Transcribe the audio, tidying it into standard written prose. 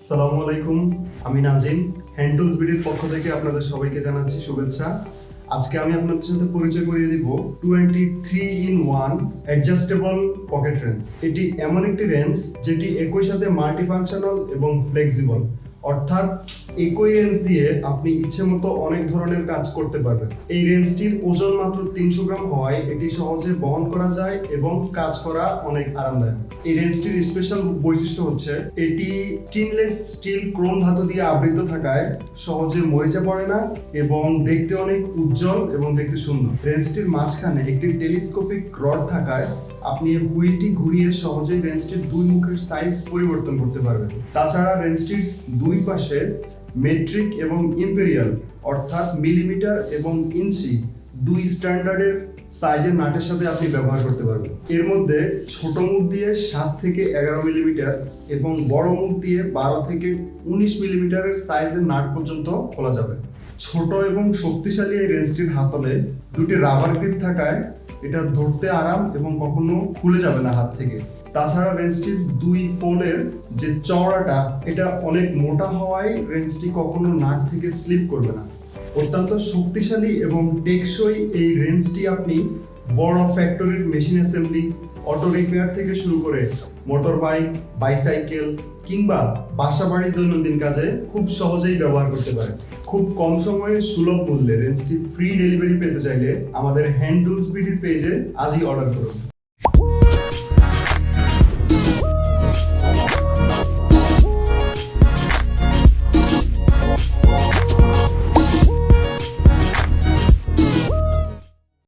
আসসালামু আলাইকুম, আমি নাজিম। হ্যান্ড টুলস বিডির পক্ষ থেকে আপনাদের সবাইকে জানাচ্ছি শুভেচ্ছা। আজকে আমি আপনাদের সাথে পরিচয় করিয়ে দিব 23-in-1 অ্যাডজাস্টেবল পকেট রেঞ্জ। এটি এমন একটি রেঞ্জ যেটি একই সাথে মাল্টিফাংশনাল এবং ফ্লেক্সিবল, অর্থাৎ একই রেঞ্জ দিয়ে আপনি ইচ্ছে মতো অনেক ধরনের কাজ করতে পারবেন। এই রেঞ্জটির ওজন মাত্র 300 গ্রাম হওয়ায় এটি সহজে বহন করা যায় এবং কাজ করা অনেক আরামদায়ক। এই রেঞ্জটির স্পেশাল বৈশিষ্ট্য হচ্ছে এটি স্টেনলেস স্টিল ক্রোম ধাতু দিয়ে আবৃত থাকায় সহজে মরিচা পড়ে না এবং দেখতে অনেক উজ্জ্বল এবং দেখতে সুন্দর। রেঞ্জটির মাঝখানে একটি টেলিস্কোপিক রড থাকায় আপনি হুইলটি ঘুরিয়ে সহজেই রেঞ্জটির দুই মুখের সাইজ পরিবর্তন করতে পারবেন। তাছাড়া রেঞ্জটির দুই পাশে মেট্রিক এবং ইম্পেরিয়াল অর্থাৎ মিলিমিটার এবং ইঞ্চি দুই স্ট্যান্ডার্ডের সাইজের নাটের সাথে আপনি ব্যবহার করতে পারবেন। এর মধ্যে ছোট মুখ দিয়ে 7 থেকে 11 মিলিমিটার এবং বড় মুখ দিয়ে 12 থেকে 19 মিলিমিটারের সাইজের নাট পর্যন্ত খোলা যাবে। ছোট এবং শক্তিশালী এই রেঞ্জটির হাতলে দুটি রাবার গ্রিপ থাকায় এটা ধরতে আরাম এবং কখনো খুলে যাবে না হাত থেকে। তাছাড়া রেঞ্জটির দুই ফোনের যে চওড়াটা এটা অনেক মোটা হওয়ায় রেঞ্জটি কখনো নাট থেকে স্লিপ করবে না। অত্যন্ত শক্তিশালী এবং টেকসই এই রেঞ্জটি আপনি বড় ফ্যাক্টরির মেশিন অ্যাসেম্বলি, অটো রিপেয়ার থেকে শুরু করে মোটর বাইক, বাইসাইকেল কিংবা বাসাবাড়ির দৈনন্দিন কাজে খুব সহজেই ব্যবহার করতে পারেন। খুব কম সময়ে সুলভ মূল্যে রেঞ্জটি ফ্রি ডেলিভারি পেতে চাইলে আমাদের হ্যান্ড টুলস বিডির পেজে আজই অর্ডার করুন।